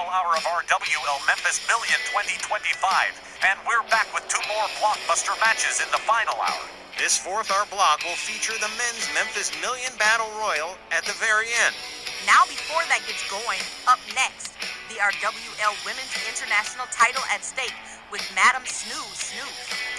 final hour of our WL Memphis Million 2025, and we're back with two more blockbuster matches in the final hour. This fourth hour block will feature the men's Memphis Million Battle Royal at the very end. Now before that gets going, up next, the RWL Women's International title at stake with Madam Snooze,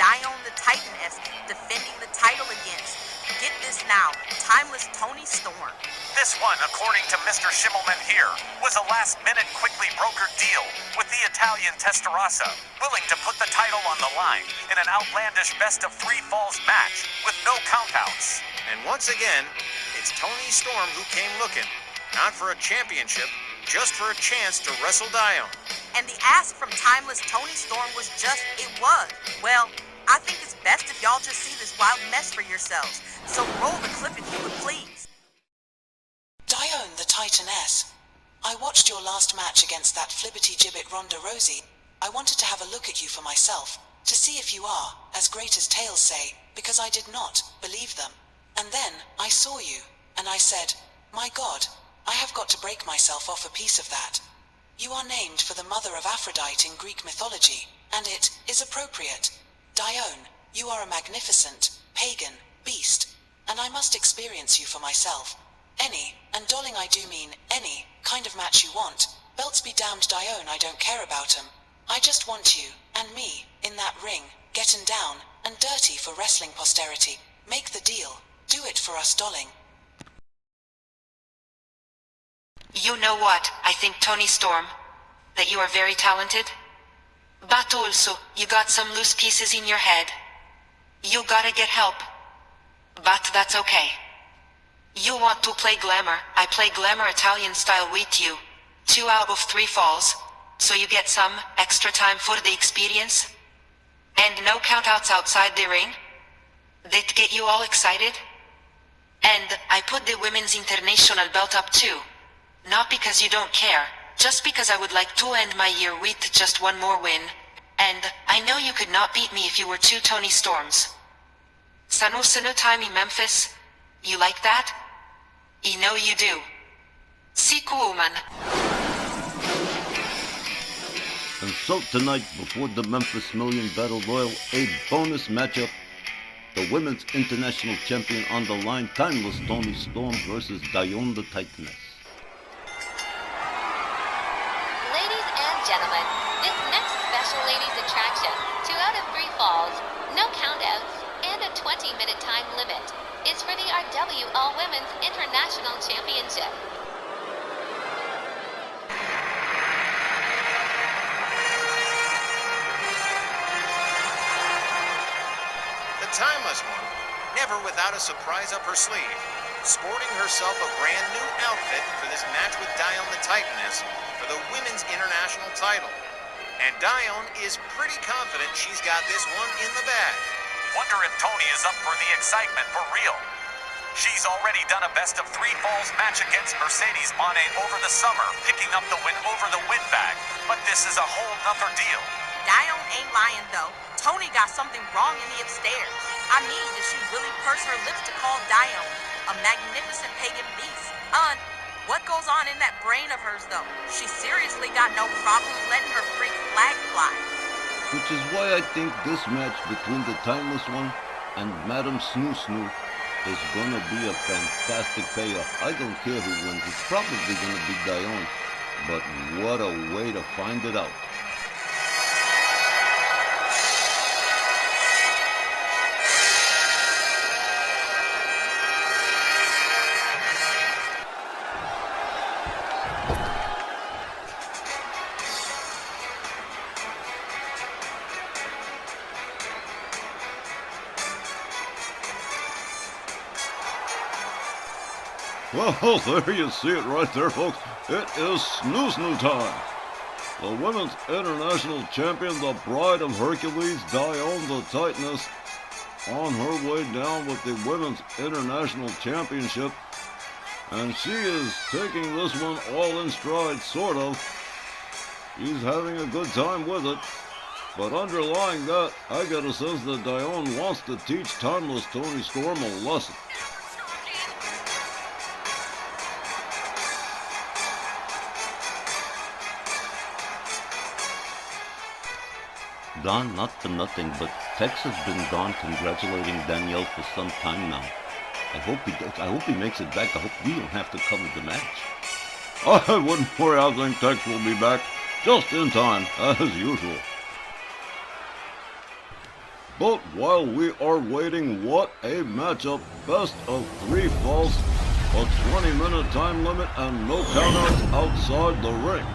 Dione the Titaness, defending the title against, get this now, Timeless Toni Storm. This one, according to Mr. Schimmelman here, was a last-minute quickly brokered deal with the Italian Testarossa, willing to put the title on the line in an outlandish best-of-3 falls match with no countouts. And once again, it's Toni Storm who came looking, not for a championship, just for a chance to wrestle Dione. And the ask from Timeless Toni Storm was just, it was. Well, I think it's best if y'all just see this wild mess for yourselves. So roll the clip if you would please. Dione the Titaness, I watched your last match against that flibbity-gibbet Ronda Rousey. I wanted to have a look at you for myself, to see if you are as great as tales say, because I did not believe them. And then I saw you, and I said, my God, I have got to break myself off a piece of that. You are named for the mother of Aphrodite in Greek mythology, and it is appropriate. Dione, you are a magnificent, pagan, beast, and I must experience you for myself. Any, and darling I do mean any, kind of match you want. Belts be damned, Dione, I don't care about 'em. I just want you, and me, in that ring, getting down, and dirty for wrestling posterity. Make the deal. Do it for us, darling. You know what, I think, Toni Storm? That you are very talented? But also, you got some loose pieces in your head. You gotta get help. But that's okay. You want to play glamour, I play glamour Italian style with you. 2 out of 3 falls, so you get some extra time for the experience. And no countouts outside the ring? That get you all excited? And I put the women's international belt up too. Not because you don't care, just because I would like to end my year with just one more win. And I know you could not beat me if you were 2 Toni Storms. Sanu time in Memphis. You like that? I know you do. Siku woman. And so tonight, before the Memphis Million Battle Royal, a bonus matchup. The Women's International Champion on the line, Timeless Toni Storm versus Dione the Titaness. Ladies and gentlemen, this next special ladies attraction, 2 out of 3 falls, no countouts, and a 20-minute time limit, is for the RWL Women's International Championship. The Timeless one, never without a surprise up her sleeve, sporting herself a brand new outfit for this match with Dione the Titaness for the Women's International title. And Dione is pretty confident she's got this one in the bag. Wonder if Toni is up for the excitement for real. She's already done a best-of-3 falls match against Mercedes Moné over the summer, picking up the win over the windbag. But this is a whole nother deal. Dione ain't lying though. Toni got something wrong in the upstairs. I mean, did she really purse her lips to call Dione a magnificent pagan beast? What goes on in that brain of hers though? She seriously got no problem letting her freak flag fly. Which is why I think this match between the Timeless one and Madam Snoo is gonna be a fantastic payoff. I don't care who wins, it's probably gonna be Dione, but what a way to find it out. Well, there you see it right there, folks. It is snoo time. The Women's International Champion, the Bride of Hercules, Dione the Titaness, on her way down with the Women's International Championship. And she is taking this one all in stride, sort of. She's having a good time with it. But underlying that, I get a sense that Dione wants to teach Timeless Toni Storm a lesson. gone not for nothing, but Tex has been gone congratulating Danielle for some time now. I hope he does. I hope he makes it back. I hope we don't have to cover the match. I wouldn't worry. I think Tex will be back just in time, as usual. But while we are waiting, what a matchup. Best of 3 falls, a 20-minute time limit, and no countouts outside the ring.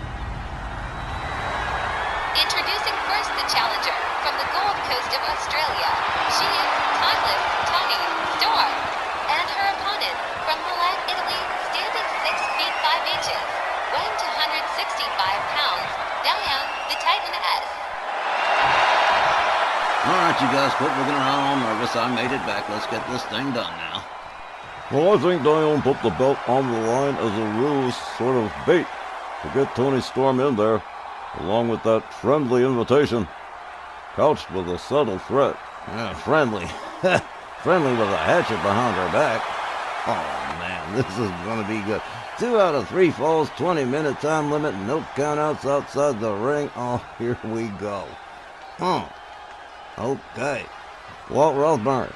Introducing first the challenger from the Gold Coast of Australia. She is timeless Toni Storm. And her opponent from Milan, Italy, standing 6 feet 5 inches, weighing 265 pounds, Diane the Titaness. Alright, you guys, quit looking around all nervous. I made it back. Let's get this thing done now. Well, I think Diane put the belt on the line as a ruse, sort of bait, to get Toni Storm in there, along with that friendly invitation, couched with a subtle threat. Yeah, friendly. Friendly with a hatchet behind her back. Oh, man, this is going to be good. 2 out of 3 falls, 20-minute time limit, no countouts outside the ring. Oh, here we go. Okay. Walt Rothburn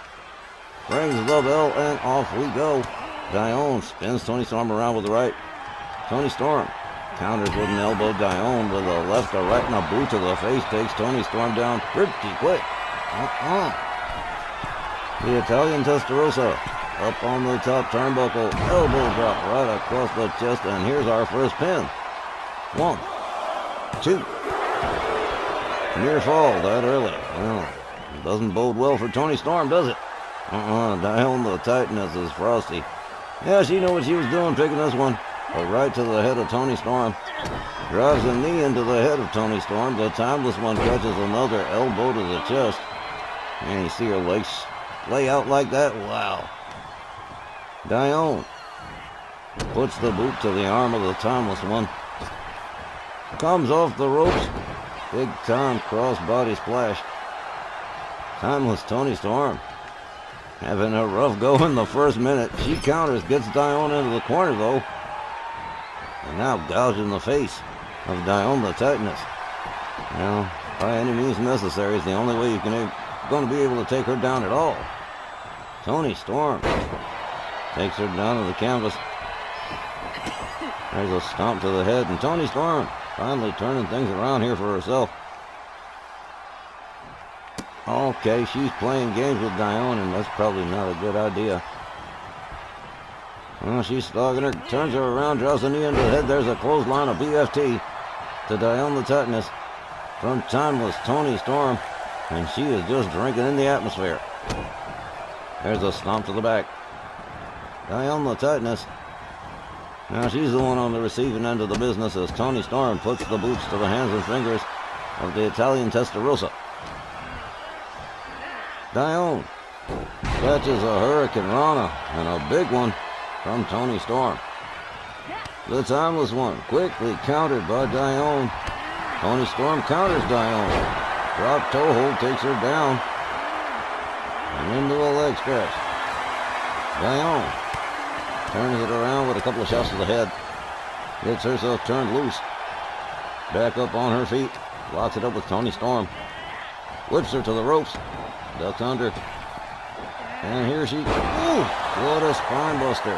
rings the bell, and off we go. Dione spins Toni Storm around with the right. Toni Storm counters with an elbow. Dione with a left, a right, and a boot to the face takes Toni Storm down pretty quick. The Italian Testarossa up on the top turnbuckle. Elbow drop right across the chest, and here's our first pin. 1, 2. Near fall that early. Well, it doesn't bode well for Toni Storm, does it? Diane the Titaness is frosty. Yeah, she knew what she was doing picking this one. But right to the head of Toni Storm. Drives a knee into the head of Toni Storm. The timeless one catches another elbow to the chest. And you see her legs lay out like that. Wow. Diane puts the boot to the arm of the timeless one. Comes off the ropes. Big time cross-body splash. Timeless Toni Storm having a rough go in the first minute. She counters, gets Diane into the corner though. And now gouging the face of Diane the Titaness. Now, by any means necessary is the only way you can going to be able to take her down at all. Toni Storm takes her down to the canvas. There's a stomp to the head, and Toni Storm finally turning things around here for herself. Okay, she's playing games with Diane, and that's probably not a good idea. Well, she's stalking her, turns her around, draws the knee into the head. There's a clothesline, a BFT to Diane the Titaness from timeless Toni Storm, and she is just drinking in the atmosphere. There's a stomp to the back. Diane the Titaness. Now she's the one on the receiving end of the business as Toni Storm puts the boots to the hands and fingers of the Italian Testarossa. Diane catches a Hurricane Rana, and a big one from Toni Storm. The timeless one quickly countered by Diane. Toni Storm counters Diane. Drop toe hold takes her down. And into a leg stretch. Diane turns it around with a couple of shots to the head. Gets herself turned loose. Back up on her feet. Locks it up with Toni Storm. Whips her to the ropes. Ducks under. And here she... Ooh! What a spine buster.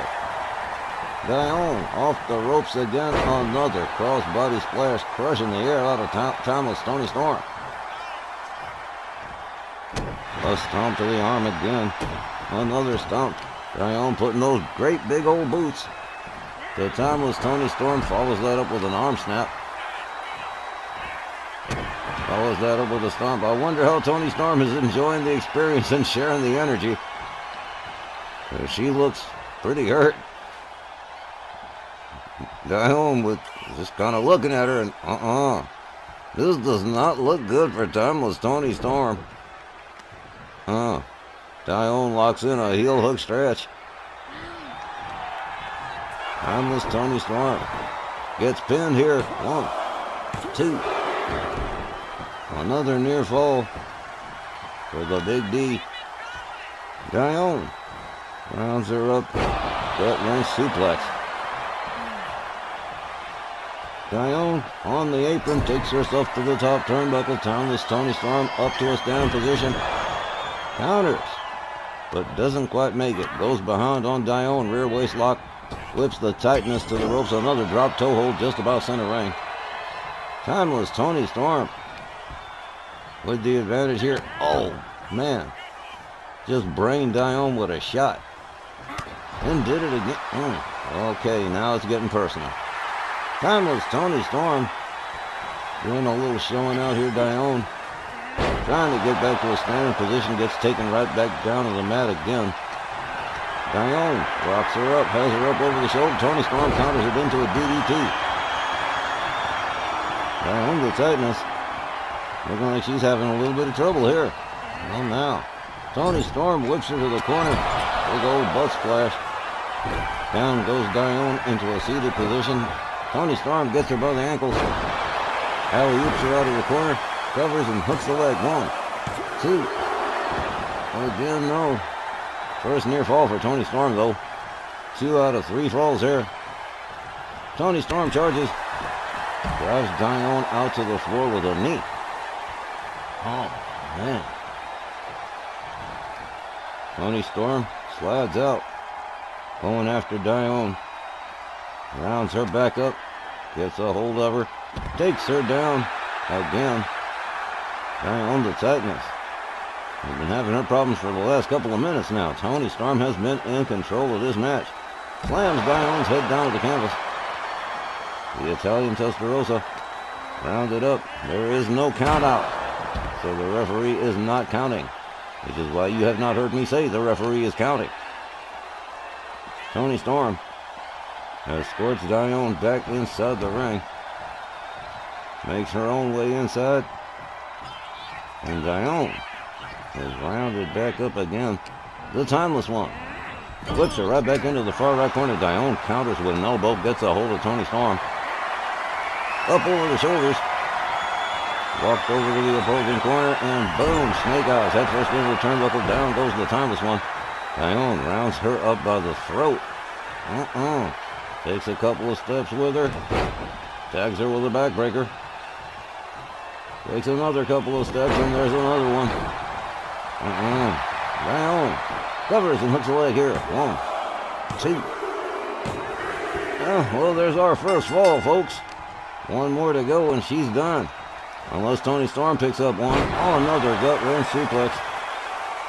Diane off the ropes again. Another cross-body splash, crushing the air out of timeless Toni Storm. A stomp to the arm again. Another stomp. Diane putting those great big old boots. The timeless Toni Storm follows that up with an arm snap. Follows that up with a stomp. I wonder how Toni Storm is enjoying the experience and sharing the energy. She looks pretty hurt. Diane with just kind of looking at her and this does not look good for timeless Toni Storm. Diane locks in a heel hook stretch. Timeless Toni Storm gets pinned here. 1, 2. Another near fall for the Big D. Diane rounds her up. Gut wrench suplex. Dione on the apron, takes herself to the top turnbuckle. Timeless Tony Storm up to a stand position. Counters, but doesn't quite make it. Goes behind on Dione, rear waist lock. Whips the tightness to the ropes. Another drop toe hold just about center ring. Timeless Tony Storm with the advantage here. Oh, man. Just brained Dione with a shot. And did it again. Okay, now it's getting personal. Timeless Tony Storm doing a little showing out here. Dione trying to get back to a standing position. Gets taken right back down to the mat again. Dione rocks her up, has her up over the shoulder. Tony Storm counters it into a DDT. Dione the tightness. Looking like she's having a little bit of trouble here. And now, Tony Storm whips her to the corner. Big old butt splash. Down goes Dione into a seated position. Tony Storm gets her by the ankles. Alley-oops her out of the corner. Covers and hooks the leg. 1, 2. Again, no. First near fall for Tony Storm, though. 2 out of 3 falls here. Tony Storm charges. Drives Dione out to the floor with a knee. Oh, man. Tony Storm slides out. Going after Dione. Rounds her back up. Gets a hold of her. Takes her down again. Dione the tightness. We've been having her problems for the last couple of minutes now. Tony Storm has been in control of this match. Slams Dione's head down to the canvas. The Italian Testarossa rounded up. There is no count out. So the referee is not counting. Which is why you have not heard me say the referee is counting. Tony Storm escorts Dione back inside the ring. Makes her own way inside. And Dione is rounded back up again. The timeless one. Flips her right back into the far right corner. Dione counters with an elbow. Gets a hold of Tony Storm. Up over the shoulders. Walked over to the opposing corner. And boom, snake eyes. Head first into the turnbuckle. Down goes the timeless one. Dione rounds her up by the throat. Takes a couple of steps with her. Tags her with a backbreaker. Takes another couple of steps, and there's another one. Dione covers and hooks the leg here. 1, 2. Well, there's our first fall, folks. One more to go, and she's done. Unless Tony Storm picks up one. Oh, another gut wrench suplex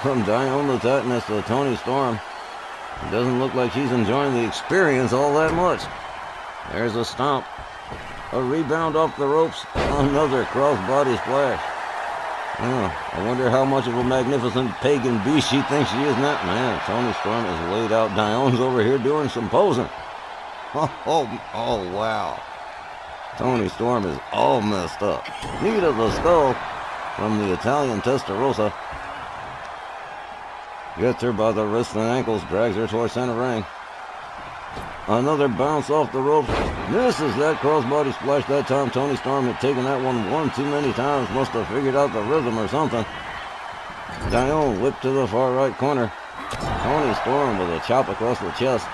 from Dione the tightness to Tony Storm. It doesn't look like she's enjoying the experience all that much. There's a stomp. A rebound off the ropes. Another crossbody splash. I wonder how much of a magnificent pagan beast she thinks she is now. Man, Tony Storm has laid out. Dione's over here doing some posing. Oh, wow. Tony Storm is all messed up. Knee to the skull from the Italian Testarossa. Gets her by the wrists and ankles, drags her towards center ring. Another bounce off the ropes. Misses that crossbody splash that time. Tony Storm had taken that one too many times. Must have figured out the rhythm or something. Dione whipped to the far right corner. Tony Storm with a chop across the chest.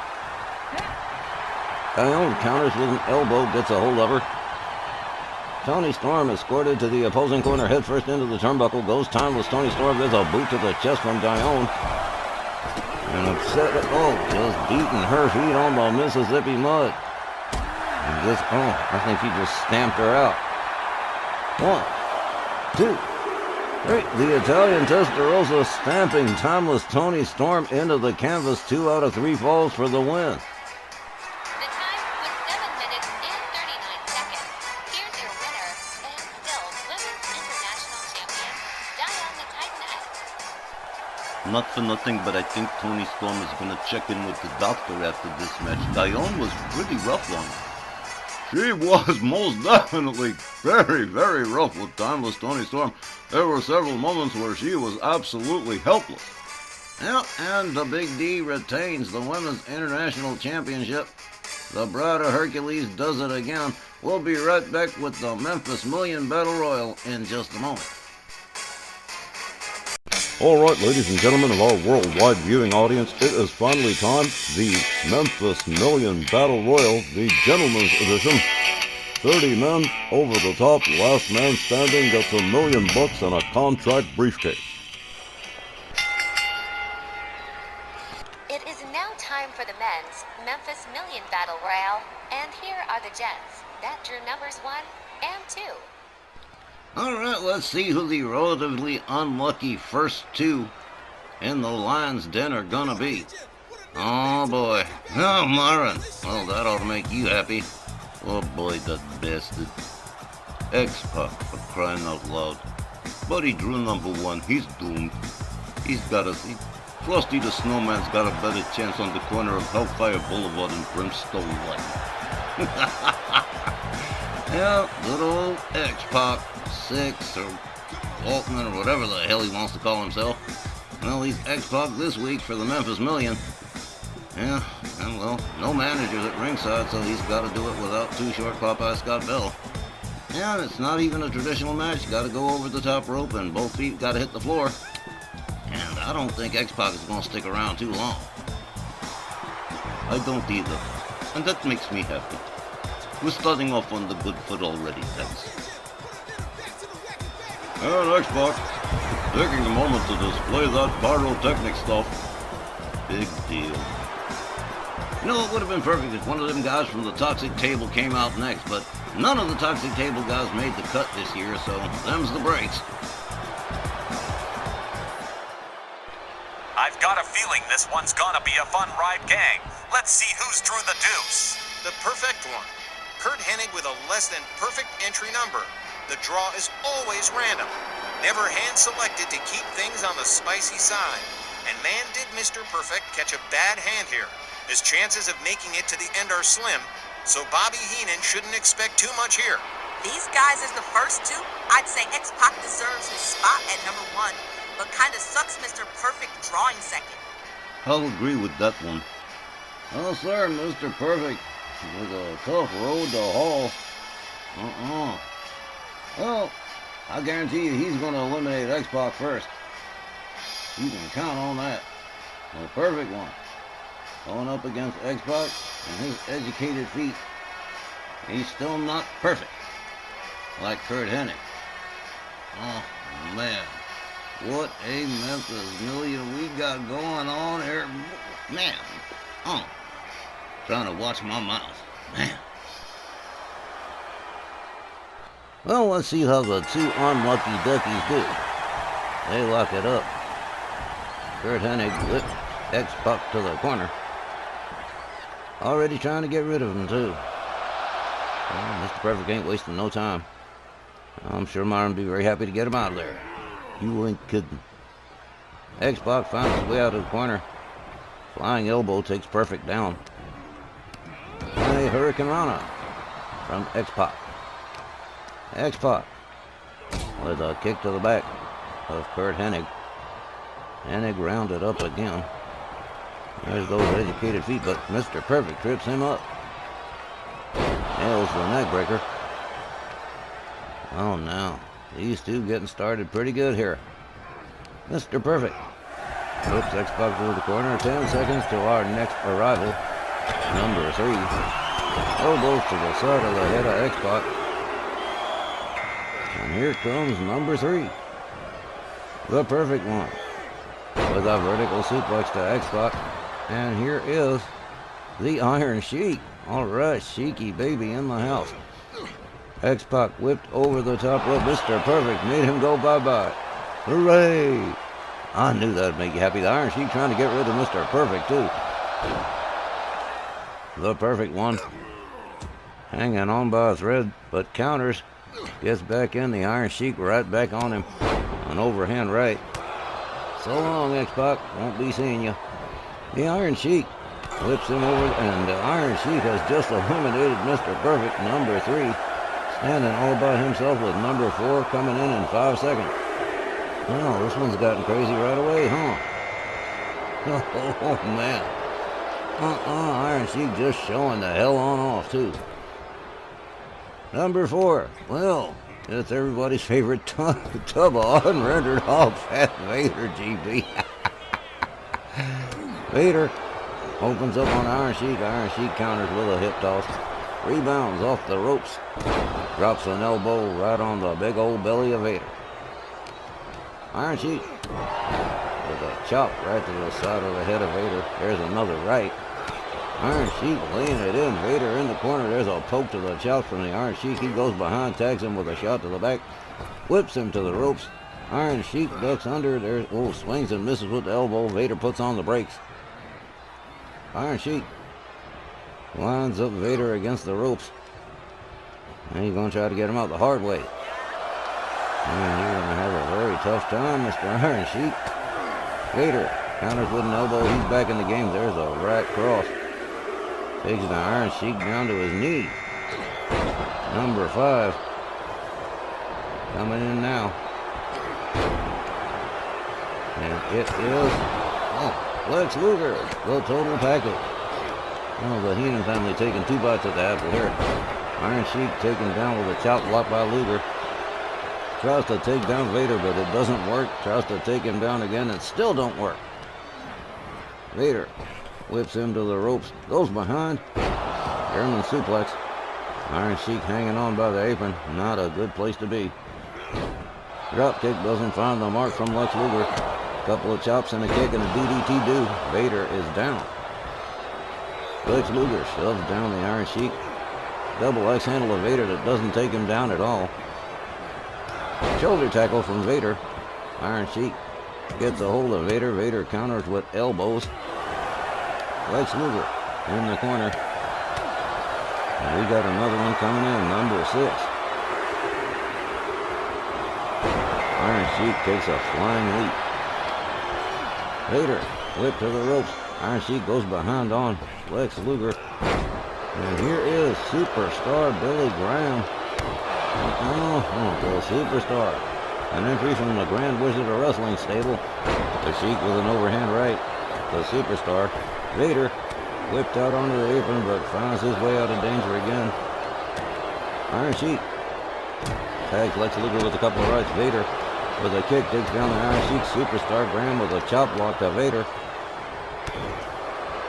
Dione counters with an elbow, gets a hold of her. Tony Storm escorted to the opposing corner, head first into the turnbuckle. Goes timeless. Tony Storm gets a boot to the chest from Dione. And upset, just beating her feet on the Mississippi mud. And just, I think he just stamped her out. 1, 2, 3. The Italian Testarossa stamping timeless Tony Storm into the canvas. 2 out of 3 falls for the win. The time was 7 minutes and 39 seconds. Here's your winner and still Women's International Champion, Dione the Titaness. Not for nothing, but I think Tony Storm is going to check in with the doctor after this match. Dione was pretty rough on her. She was most definitely very, very rough with timeless Tony Storm. There were several moments where she was absolutely helpless. Yeah, and the Big D retains the Women's International Championship. The Bride of Hercules does it again. We'll be right back with the Memphis Million Battle Royal in just a moment. Alright, ladies and gentlemen of our worldwide viewing audience, it is finally time. The Memphis Million Battle Royal, the Gentleman's Edition. 30 men over the top. Last man standing gets $1 million and a contract briefcase. It is now time for the men's Memphis Million Battle Royale, and here are the gents that drew numbers 1 and 2. Alright, let's see who the relatively unlucky first two in the lion's den are gonna be. Oh boy. Oh, Myron. Well, that ought to make you happy. Oh boy, that bastard. X-Pac, for crying out loud. But he drew number 1. He's doomed. He's got a... Frosty the Snowman's got a better chance on the corner of Hellfire Boulevard and Brimstone Lane. Yeah, good old X-Pac, 6, or Altman, or whatever the hell he wants to call himself. Well, he's X-Pac this week for the Memphis Million. Yeah, and well, no managers at ringside, so he's got to do it without Too Short Popeye Scott Bell. Yeah, it's not even a traditional match. Got to go over the top rope, and both feet got to hit the floor. And I don't think X-Pac is going to stick around too long. I don't either. And that makes me happy. We're starting off on the good foot already, thanks. And X-Pac, taking a moment to display that pyrotechnic stuff. Big deal. You know, it would have been perfect if one of them guys from the Toxic Table came out next, but none of the Toxic Table guys made the cut this year, so them's the breaks. I've got a feeling this one's gonna be a fun ride, gang. Let's see who's drew the deuce. The perfect one. Kurt Hennig with a less than perfect entry number. The draw is always random. Never hand-selected to keep things on the spicy side. And man, did Mr. Perfect catch a bad hand here. His chances of making it to the end are slim, so Bobby Heenan shouldn't expect too much here. These guys as the first two, I'd say X-Pac deserves his spot at number 1, but kinda sucks Mr. Perfect drawing second. I'll agree with that one. Oh, sir, Mr. Perfect. It was a tough road to haul. Well, I guarantee you he's going to eliminate X-Pac first. You can count on that. The perfect one. Going up against X-Pac and his educated feet. He's still not perfect. Like Kurt Hennig. Oh, man. What a Memphis Million we got going on here. Man. Oh. Trying to watch my mouth. Man. Well, let's see how the two unlucky duckies do. They lock it up. Kurt Hennig whipped X-Pac to the corner. Already trying to get rid of him, too. Well, Mr. Perfect ain't wasting no time. I'm sure Myron will be very happy to get him out of there. You ain't kidding. X-Pac finds his way out of the corner. Flying elbow takes Perfect down. And a Hurricane Rana from X-Pac. X-Pac with a kick to the back of Kurt Hennig. Hennig rounded up again. There's those educated feet, but Mr. Perfect trips him up. Nails the neck breaker. Oh, now. These two getting started pretty good here. Mr. Perfect whips X-Pac to the corner. 10 seconds to our next arrival. Number 3. Elbows to the side of the head of X-Pac. And here comes number 3. The perfect one. With a vertical suplex to X-Pac. And here is the Iron Sheik. Alright, Sheiky baby in the house. X-Pac whipped over the top rope. Mr. Perfect made him go bye-bye. Hooray! I knew that'd make you happy. The Iron Sheik trying to get rid of Mr. Perfect, too. The perfect one. Hanging on by a thread, but counters. Gets back in. The Iron Sheik right back on him. An overhand right. So long, X-Pac. Won't be seeing you. The Iron Sheik whips him over, and the Iron Sheik has just eliminated Mr. Perfect, number 3. Standing all by himself with number 4 coming in 5 seconds. Well, this one's gotten crazy right away, huh? Oh, man. Iron Sheik just showing the hell on off, too. Number 4. Well, it's everybody's favorite tub of unrendered hog fat Vader, GB. Vader opens up on Iron Sheik. Iron Sheik counters with a hip toss. rebounds off the ropes, drops an elbow right on the big old belly of Vader. Iron Sheik with a chop right to the side of the head of Vader. There's another right. Iron Sheik laying it in. Vader in the corner. There's a poke to the chops from the Iron Sheik. He goes behind, tags him with a shot to the back, whips him to the ropes. Iron Sheik ducks under. There's swings and misses with the elbow. Vader puts on the brakes. Iron Sheik lines up Vader against the ropes. And he's going to try to get him out the hard way. And he's going to have a very tough time, Mr. Iron Sheik. Vader counters with an elbow. He's back in the game. There's a right cross. Takes the Iron Sheik down to his knee. Number 5. Coming in now. And it is Lex Luger, the total package. Oh, the Heenan family taking 2 bites at the apple here. Iron Sheik taken down with a chop block by Luger. Tries to take down Vader, but it doesn't work. Tries to take him down again, and still don't work. Vader whips him to the ropes, goes behind. German suplex. Iron Sheik hanging on by the apron. Not a good place to be. Drop kick doesn't find the mark from Lex Luger. Couple of chops and a kick and a DDT do. Vader is down. Lex Luger shoves down the Iron Sheik. Double X handle of Vader that doesn't take him down at all. Shoulder tackle from Vader. Iron Sheik gets a hold of Vader. Vader counters with elbows. Lex Luger in the corner. And we got another one coming in, number 6. Iron Sheik takes a flying leap. Vader whip to the ropes. Iron Sheik goes behind on Lex Luger. And here is Superstar Billy Graham. The Superstar. An entry from the Grand Wizard of Wrestling stable. The Sheik with an overhand right. The Superstar. Vader whipped out onto the apron, but finds his way out of danger again. Iron Sheik tags Lex Luger with a couple of rights. Vader with a kick takes down the Iron Sheik. Superstar Graham with a chop block to Vader.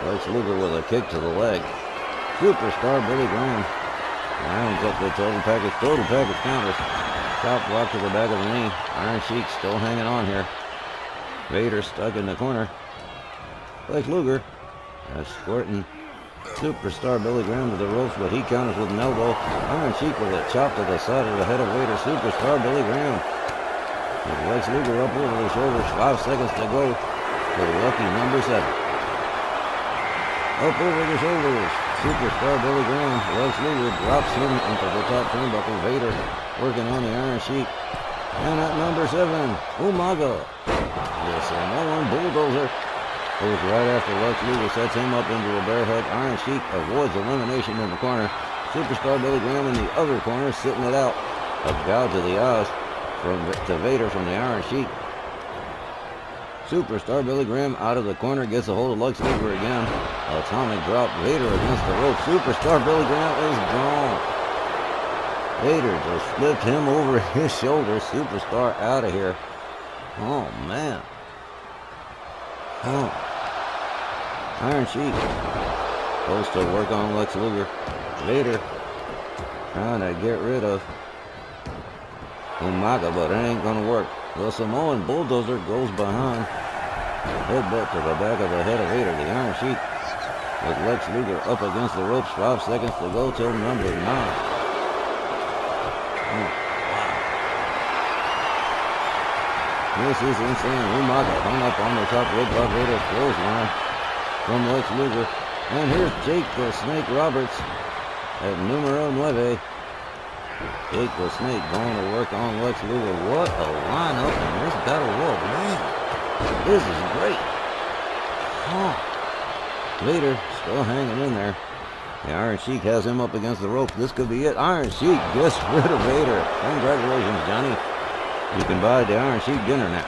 Lex Luger with a kick to the leg. Superstar Billy Graham rounds up the total package. Total package counters. Chop block to the back of the knee. Iron Sheik still hanging on here. Vader stuck in the corner. Lex Luger squirting Superstar Billy Graham to the ropes, but he counters with an elbow. Iron Sheik with a chop to the side of the head of Vader. Superstar Billy Graham. With Lex Luger up over the shoulders. 5 seconds to go for the lucky number 7. Up over the shoulders. Superstar Billy Graham. Lex Luger drops him into the top turnbuckle. Vader working on the Iron Sheik. And at number 7, Umaga. The Samoan Bulldozer goes right after Lex Luger sets him up into a bear hug. Iron Sheik avoids elimination in the corner. Superstar Billy Graham in the other corner sitting it out. A gouge to the eyes to Vader from the Iron Sheik. Superstar Billy Graham out of the corner gets a hold of Lex Luger again. Atomic drop. Vader against the rope. Superstar Billy Graham is gone. Vader just flipped him over his shoulder. Superstar out of here. Oh, man. Oh. Iron Sheik goes to work on Lex Luger. Vader trying to get rid of Umaga, but it ain't gonna work. The Samoan Bulldozer goes behind. Headbutt to the back of the head of Vader. The Iron Sheik with Lex Luger up against the ropes. 5 seconds to go till number 9. Oh, wow. This is insane. Umaga hung up on the top rope by Vader. Clothesline from Lex Luger. And here's Jake the Snake Roberts at numero 9. Jake the Snake going to work on Lex Luger. What a lineup in this battle royal, man. This is great. Oh. Vader still hanging in there. The Iron Sheik has him up against the ropes. This could be it. Iron Sheik gets rid of Vader. Congratulations, Johnny. You can buy the Iron Sheik dinner now.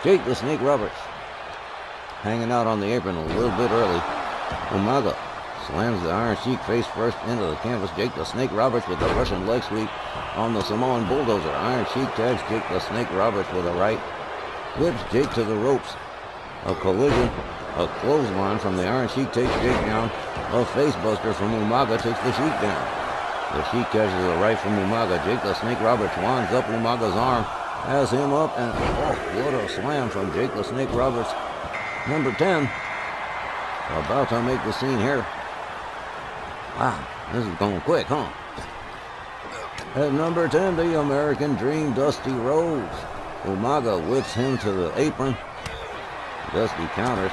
Jake the Snake Roberts hanging out on the apron a little bit early. Umaga slams the Iron Sheik face first into the canvas. Jake the Snake Roberts with the Russian leg sweep on the Samoan Bulldozer. Iron Sheik tags Jake the Snake Roberts with a right. Whips Jake to the ropes. A collision. A clothesline from the Iron Sheik takes Jake down. A facebuster from Umaga takes the Sheik down. The Sheik catches a right from Umaga. Jake the Snake Roberts winds up Umaga's arm, has him up, and oh, what a slam from Jake the Snake Roberts. Number 10, about to make the scene here. Wow, this is going quick, huh? At number 10, the American Dream, Dusty Rhodes. Umaga whips him to the apron. Dusty counters,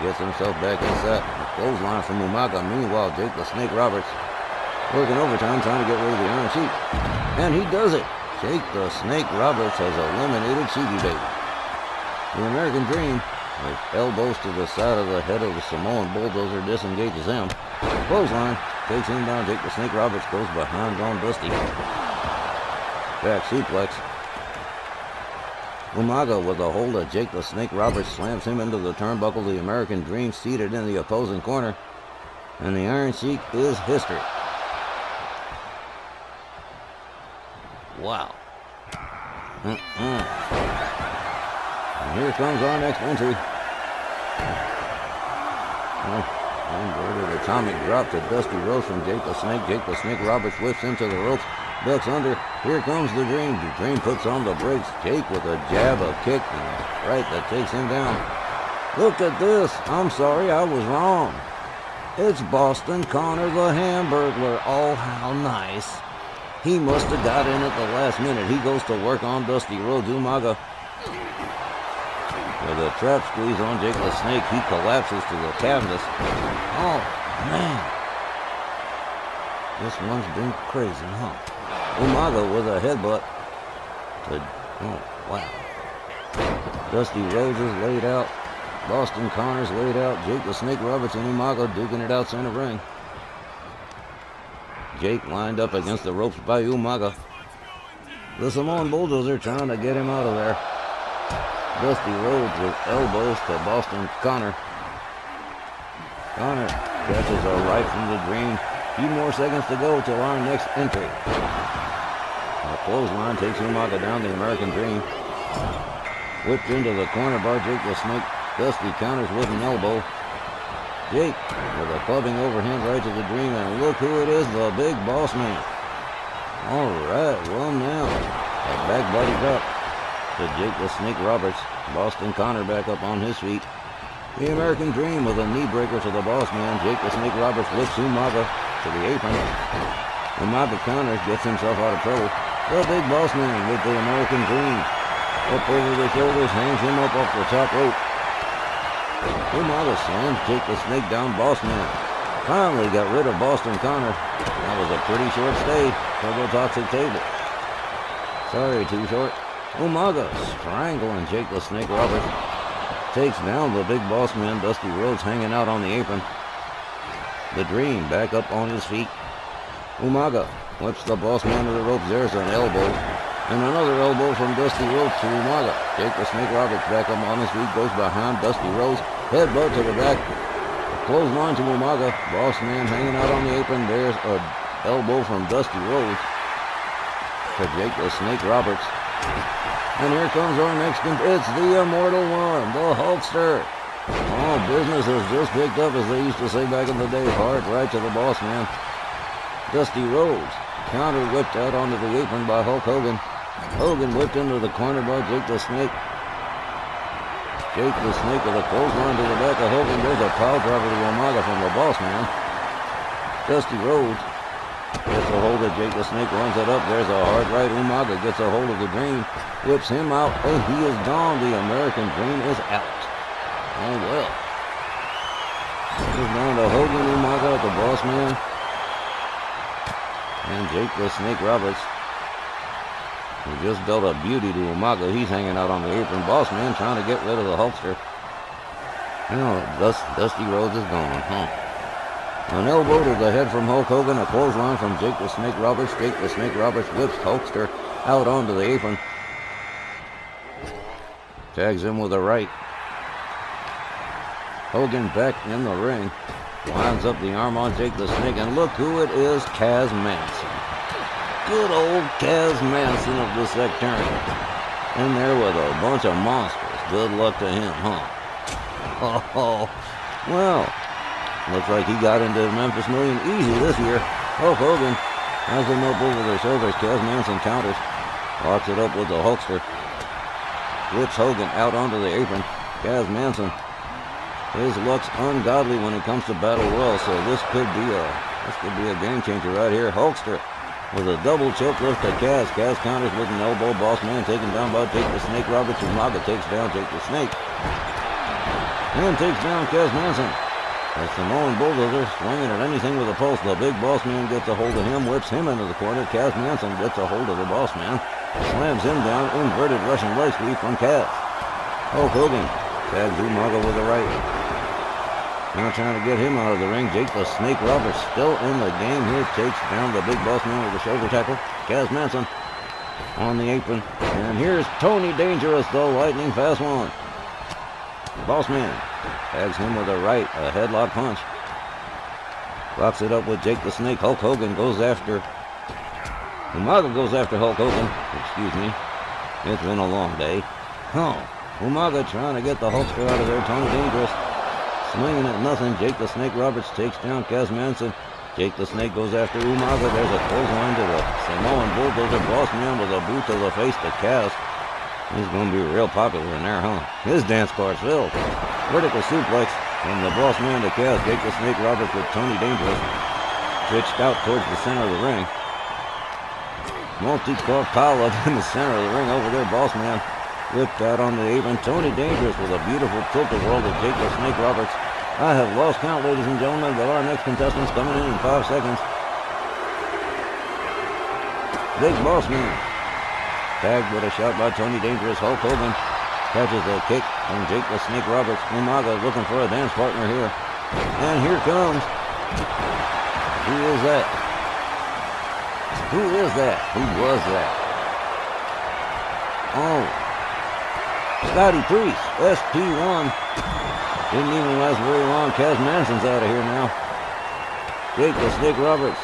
gets himself back inside. A clothesline from Umaga. Meanwhile, Jake the Snake Roberts working overtime trying to get rid of the Iron Sheik. And he does it. Jake the Snake Roberts has eliminated Sheeky Baby. The American Dream, with elbows to the side of the head of the Samoan Bulldozer, disengages him. Clothesline takes him down. Jake the Snake Roberts goes behind on Dusty. Back suplex. Umaga with a hold of Jake the Snake Roberts slams him into the turnbuckle. The American Dream seated in the opposing corner. And the Iron Sheik is history. Wow. And here comes our next entry. Inverted atomic drop to Dusty Rhodes from Jake the Snake. Jake the Snake Roberts whips into the ropes. Ducks under. Here comes the Dream. The Dream puts on the brakes. Jake with a jab, a kick, and a right that takes him down. Look at this. I'm sorry, I was wrong. It's Boston Connor the Hamburglar. Oh, how nice. He must have got in at the last minute. He goes to work on Dusty Rhodes. Umaga with a trap squeeze on Jake the Snake. He collapses to the canvas. Oh, man. This one's been crazy, huh? Umaga with a headbutt. Oh, wow. Dusty Rhodes is laid out. Boston Connor's laid out. Jake the Snake Roberts and Umaga duking it out center ring. Jake lined up against the ropes by Umaga. The Samoan Bulldozer trying to get him out of there. Dusty Rhodes with elbows to Boston Connor. Connor catches a right from the Dream. Few more seconds to go till our next entry. A clothesline takes Umaga down. The American Dream whipped into the corner bar. Jake the Snake. Dusty counters with an elbow. Jake with a clubbing overhand right to the Dream, and look who it is, the Big Boss Man. All right, well now, a back body drop to Jake the Snake Roberts. Boston Connor back up on his feet. The American Dream with a knee breaker to the Boss Man. Jake the Snake Roberts whips Umaga to the apron. Umaga counters, gets himself out of trouble. The Big Boss Man with the American Dream. Up over the shoulders, hangs him up off the top rope. Umaga slams Jake the Snake down. Boss Man finally got rid of Boston Connor. That was a pretty short stay for the toxic table. Sorry, too short. Umaga strangling Jake the Snake Roberts. Takes down the Big Boss Man. Dusty Rhodes hanging out on the apron. The Dream back up on his feet. Umaga whips the Boss Man to the ropes. There's an elbow. And another elbow from Dusty Rhodes to Umaga. Jake the Snake Roberts back up on his feet. Goes behind Dusty Rhodes. Headbutt to the back. Clothesline to Umaga. Boss Man hanging out on the apron. There's an elbow from Dusty Rhodes to Jake the Snake Roberts. And here comes our next It's the Immortal One, the Hulkster. Oh, business has just picked up, as they used to say back in the day. Hard right to the Boss Man. Dusty Rhodes counter whipped out onto the apron by Hulk Hogan. Hogan whipped into the corner by Jake the Snake. Jake the Snake with a clothesline to the back of Hogan. There's a pile driver to Umaga from the Boss Man. Dusty Rhodes gets a hold of Jake the Snake, runs it up. There's a hard right. Umaga gets a hold of the Dream, whips him out, and he is gone. The American Dream is out. Oh well. Goes down to Hogan, Umaga, the Boss Man, and Jake the Snake Roberts. He just dealt a beauty to Umaga. He's hanging out on the apron. Boss Man trying to get rid of the Hulkster. You know, Dusty Rhodes is gone, huh? An elbow to the head from Hulk Hogan. A clothesline from Jake the Snake Roberts. Jake the Snake Roberts whips Hulkster out onto the apron. Tags him with a right. Hogan back in the ring. Winds up the arm on Jake the Snake. And look who it is, Kaz Manson. Good old Kaz Manson of the Sectarians. In there with a bunch of monsters. Good luck to him, huh? Oh, well, looks like he got into the Memphis Million easy this year. Hulk Hogan Has them up over their shoulders. Kaz Manson counters. Locks it up with the Hulkster. Whips Hogan out onto the apron. Kaz Manson. His luck's ungodly when it comes to Battle Royal, so this could be a game changer right here. Hulkster with a double choke lift to Kaz. Kaz counters with an elbow. Boss Man taken down by Jake the Snake Roberts. Umaga takes down Jake the Snake. And takes down Kaz Manson. The Samoan Bulldozer swinging at anything with a pulse. The Big Boss Man gets a hold of him, whips him into the corner. Kaz Manson gets a hold of the Boss Man. Slams him down. Inverted Russian leg sweep from Kaz. Hulk Hogan tags Umaga with a right. Now trying to get him out of the ring. Jake the Snake Roberts still in the game here. Takes down the Big Boss Man with a shoulder tackle. Kaz Manson on the apron. And here's Tony Dangerous, the lightning fast one. Boss Man tags him with a right, a headlock punch. Locks it up with Jake the Snake. Hulk Hogan goes after... Umaga goes after Hulk Hogan. Excuse me. It's been a long day. Oh, Umaga trying to get the Hulkster out of there. Tony Dangerous swinging at nothing. Jake the Snake Roberts takes down Kaz Manson. Jake the Snake goes after Umaga. There's a clothesline to the Samoan Bulldozer. Boss Man with a boot to the face to Kaz. He's going to be real popular in there, huh? His dance card's filled. Vertical suplex from the Boss Man to Kaz. Jake the Snake Roberts with Tony Dangerous. Switched out towards the center of the ring. Multi-car pile up in the center of the ring over there. Boss Man whipped out on the apron. Tony Dangerous with a beautiful tilt-a-whirl to Jake the Snake Roberts. I have lost count, ladies and gentlemen, but our next contestant's coming in 5 seconds. Big Boss Man. Tagged with a shot by Tony Dangerous. Hulk Hogan catches a kick from Jake the Snake Roberts. Umaga looking for a dance partner here. And here comes... Who is that? Who is that? Who was that? Oh. Scotty Priest. SP1. Didn't even last very long. Kaz Manson's out of here now. Jake the Snake Roberts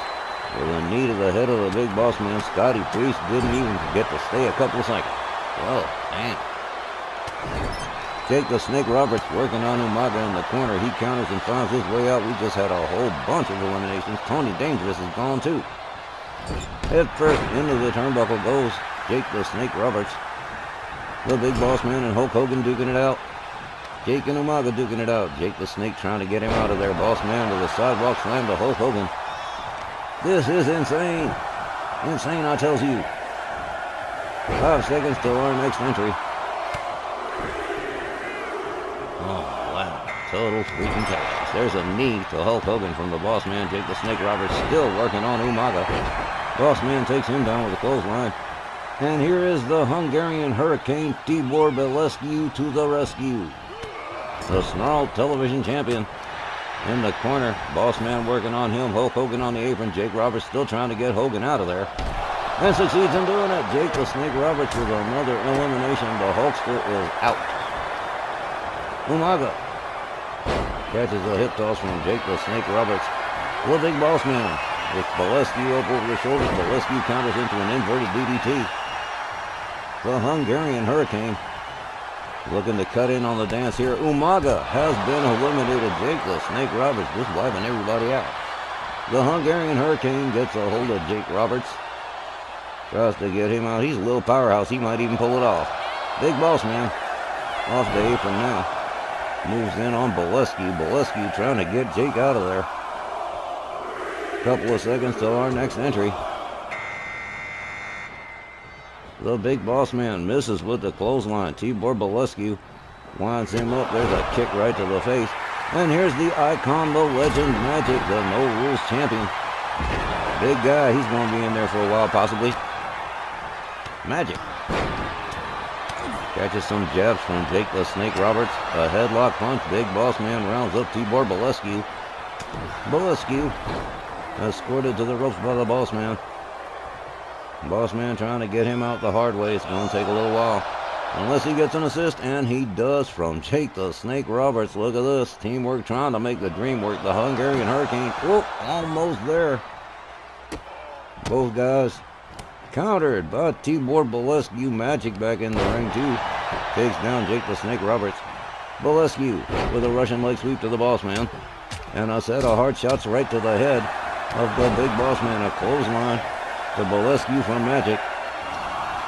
with a knee to the head of the Big Boss Man. Scotty Priest didn't even get to stay a couple of seconds. Whoa, man. Jake the Snake Roberts working on Umaga in the corner. He counters and finds his way out. We just had a whole bunch of eliminations. Tony Dangerous is gone too. Head first into the turnbuckle goes Jake the Snake Roberts. The Big Boss Man and Hulk Hogan duking it out. Jake and Umaga duking it out. Jake the Snake trying to get him out of there. Boss Man with a sidewalk slam to Hulk Hogan. This is insane. Insane, I tells you. 5 seconds till our next entry. Oh, wow. Total freaking chaos. There's a knee to Hulk Hogan from the Boss Man. Jake the Snake Roberts still working on Umaga. Boss Man takes him down with a clothesline. And here is the Hungarian Hurricane, Tibor Belescu to the rescue. The Snarl Television Champion. In the corner, Boss Man working on him. Hulk Hogan on the apron. Jake Roberts still trying to get Hogan out of there. And succeeds in doing it. Jake the Snake Roberts with another elimination. The Hulkster is out. Umaga catches a hip toss from Jake the Snake Roberts. The Big Boss Man with Belescu up over the shoulders. Belescu counters into an inverted DDT. The Hungarian Hurricane looking to cut in on the dance here. Umaga has been eliminated. Jake the Snake Roberts just wiping everybody out. The Hungarian Hurricane gets a hold of Jake Roberts. Tries to get him out. He's a little powerhouse. He might even pull it off. Big Boss Man off the apron now. Moves in on Belescu. Belescu trying to get Jake out of there. Couple of seconds till our next entry. The Big Boss Man misses with the clothesline. Tibor Belescu winds him up. There's a kick right to the face. And here's the icon, the legend, Magic, the No Rules champion. Big guy. He's going to be in there for a while, possibly. Magic catches some jabs from Jake the Snake Roberts. A headlock punch. Big Boss Man rounds up Tibor Belescu. Belescu escorted to the ropes by the Boss Man. Boss Man trying to get him out the hard way. It's going to take a little while. Unless he gets an assist, and he does from Jake the Snake Roberts. Look at this. Teamwork trying to make the dream work. The Hungarian Hurricane. Whoop, almost there. Both guys countered by Tibor Belescu. Magic back in the ring too. Takes down Jake the Snake Roberts. Belescu with a Russian leg sweep to the Boss Man. And a set of hard shots right to the head of the Big Boss Man. A clothesline to Bolescu from Magic.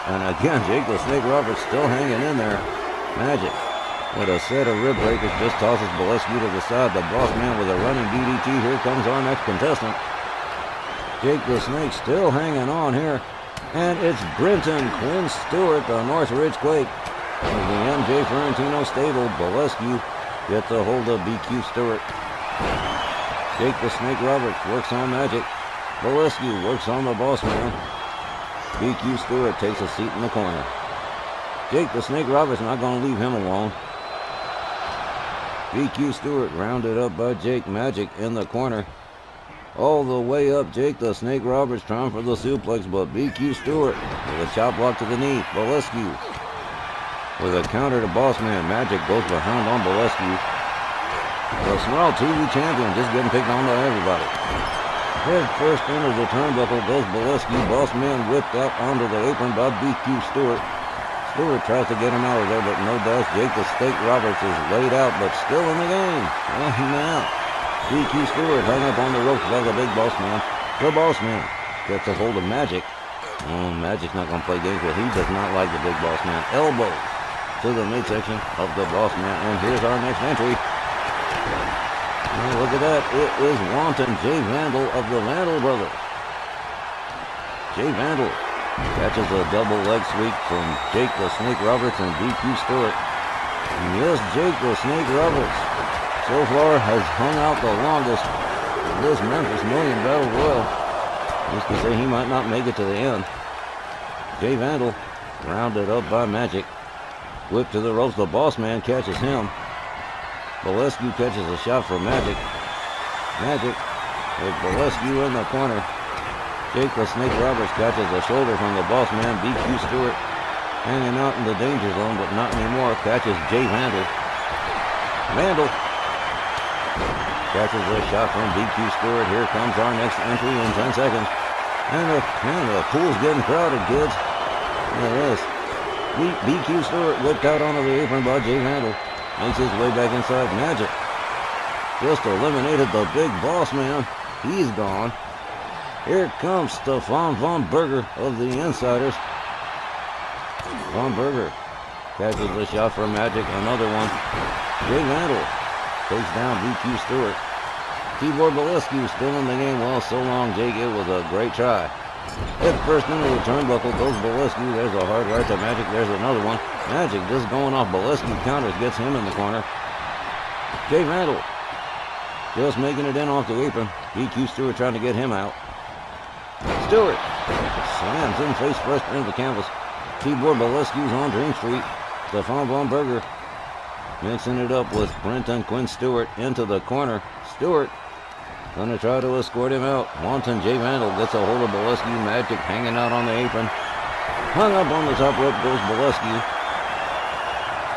And again, Jake the Snake Roberts still hanging in there. Magic with a set of rib breakers just tosses Bolescu to the side. The Boss Man with a running DDT. Here comes our next contestant. Jake the Snake still hanging on here. And it's Brenton Quinn Stewart, the Northridge Quake. Of the MJ Ferrantino stable, Bolescu gets a hold of BQ Stewart. Jake the Snake Roberts works on Magic. Bolescu works on the Boss Man. BQ Stewart takes a seat in the corner. Jake the Snake Roberts not going to leave him alone. BQ Stewart rounded up by Jake. Magic in the corner. All the way up, Jake the Snake Roberts trying for the suplex, but BQ Stewart with a chop block to the knee. Bolescu with a counter to Boss Man. Magic goes behind on Bolescu. The Small TV champion just getting picked on by everybody. Head first into the turnbuckle goes Bolescu. Boss Man whipped out onto the apron by BQ Stewart. Stewart tries to get him out of there, but no dice. Jake the Snake Roberts is laid out, but still in the game. Now, BQ Stewart hung up on the ropes by the big Boss Man. The Boss Man gets a hold of Magic. Magic's not going to play games, but he does not like the big Boss Man. Elbow to the midsection of the Boss Man. And here's our next entry. Look at that. It is Wanton Jay Vandal of the Vandal Brothers. Jay Vandal catches a double leg sweep from Jake the Snake Roberts and BQ Stewart. And yes, Jake the Snake Roberts so far has hung out the longest in this Memphis Million Battle Royal. Just to say he might not make it to the end. Jay Vandal rounded up by Magic. Whip to the ropes. The Boss Man catches him. Bolescu catches a shot from Magic. Magic with Bolescu in the corner. Jake the Snake Roberts catches a shoulder from the Boss Man. BQ Stewart hanging out in the danger zone, but not anymore. Catches Jay Vandal. Vandal catches a shot from BQ Stewart. Here comes our next entry in 10 seconds. And the pool's getting crowded, kids. Look at this. BQ Stewart whipped out onto the apron by Jay Vandal. Makes his way back inside. Magic just eliminated the big Boss Man. He's gone. Here comes Stefan Von Berger of the Insiders. Von Berger catches a shot from Magic. Another one. Jay Vandal takes down BQ Stewart. Tibor Bolescu still in the game. Well, so long, Jake. It was a great try. Head first into the turnbuckle goes Bolescu. There's a hard right to Magic. There's another one. Magic just going off Bolescu counters. Gets him in the corner. Jay Vandal just making it in off the apron. BQ Stewart trying to get him out. Stewart slams in face first into the canvas. Tibor Bolescu's on Dream Street. Stefan Von Berger mixing it up with Brenton Quinn Stewart into the corner. Stewart gonna try to escort him out. Wanton Jay Vandal gets a hold of Bolescu. Magic hanging out on the apron. Hung up on the top rope goes Bolescu.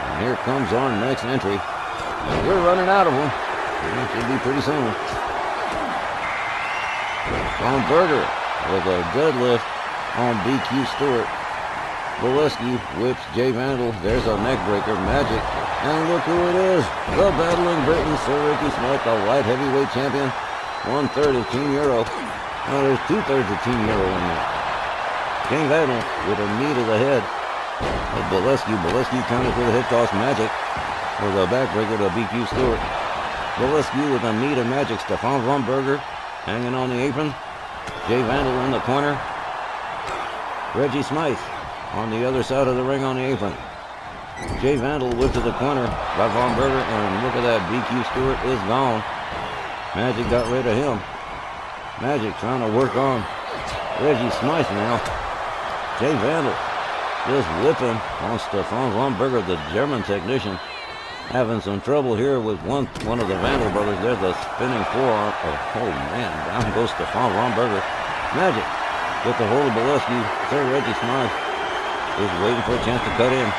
And here comes our next entry. And we're running out of them. It should be pretty soon. Von Berger with a deadlift on BQ Stewart. Bolescu whips Jay Vandal. There's a neck breaker. Magic. And look who it is. The battling Britain, Sir Ricky Smith, the light heavyweight champion. 1/3 of Team Euro. Now there's 2/3 of Team Euro in there. Jay Vandal with a knee to the head of Bolescu. Bolescu counted for the hip toss. Magic with a backbreaker to BQ Stewart. Bolescu with a knee to Magic. Stefan Von Berger hanging on the apron. Jay Vandal in the corner. Reggie Smythe on the other side of the ring on the apron. Jay Vandal whipped to the corner by Von Berger, and look at that, BQ Stewart is gone. Magic got rid of him. Magic trying to work on Reggie Smythe now. Jay Vandal just whipping on Stefan Von Berger, the German technician. Having some trouble here with one of the Vandal brothers. There's a spinning forearm. Oh man, down goes Stefan Von Berger. Magic gets a hold of Bolescu. Sir Reggie Smythe is waiting for a chance to cut in.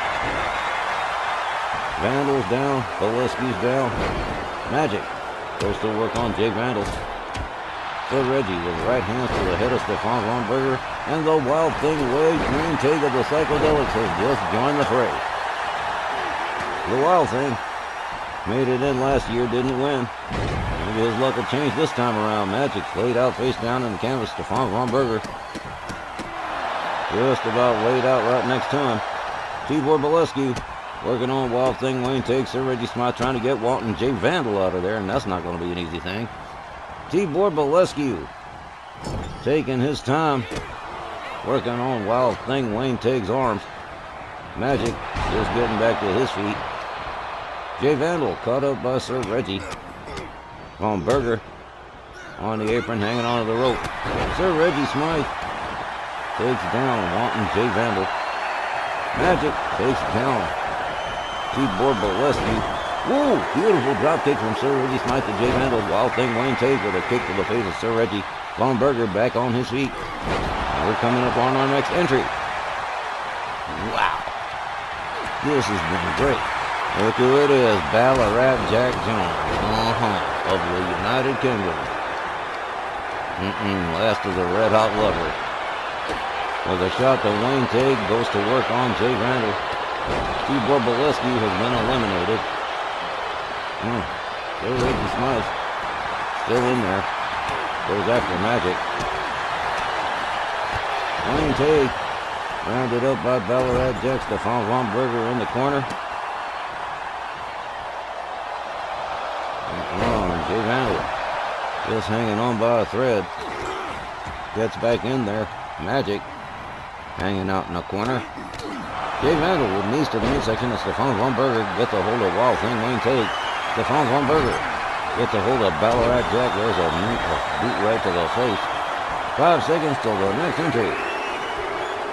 Vandal's down. Bolescu's down. Magic goes to work on Jay Vandal. Sir Reggie with right hands to the head of Stefan Von Berger. And the Wild Thing Wade Green Take of the Psychedelics has just joined the fray. The Wild Thing made it in last year, didn't win. Maybe his luck will change this time around. Magic's laid out face down in the canvas. Stefan Von Berger just about laid out right next to him. T-Boy Bolescu working on Wild Thing. Wayne takes Sir Reggie Smythe trying to get Walton J. Vandal out of there, and that's not going to be an easy thing. T-Boy Bolescu taking his time working on Wild Thing. Wayne takes arms. Magic just getting back to his feet. Jay Vandal caught up by Sir Reggie. Von Berger on the apron, hanging onto the rope. Sir Reggie Smythe takes down Wanton Jay Vandal. Magic takes down T-Boy Bolescu. Woo! Beautiful drop kick from Sir Reggie Smythe to Jay Vandal. Wild Thing Wayne takes with a kick to the face of Sir Reggie. Von Berger back on his feet. And we're coming up on our next entry. Wow. This has been great. Look who it is, Ballarat Jack Jones. Of the United Kingdom. Last of the Red Hot Lovers. With a shot to Wayne Tate, goes to work on Jay Vandal. T-Boy Bolescu has been eliminated. Sir Reggie Smythe still in there. Goes after Magic. Wayne Tate rounded up by Ballarat Jack. Stefan Von Berger in the corner. Jay Vandal just hanging on by a thread. Gets back in there. Magic hanging out in the corner. Jay Vandal with knees to the midsection of Stefan Von Berger. Gets a hold of Wild Thing Wayne Tate. Stefan Von Berger gets a hold of Ballarat Jack. There's a boot right to the face. 5 seconds till the next entry.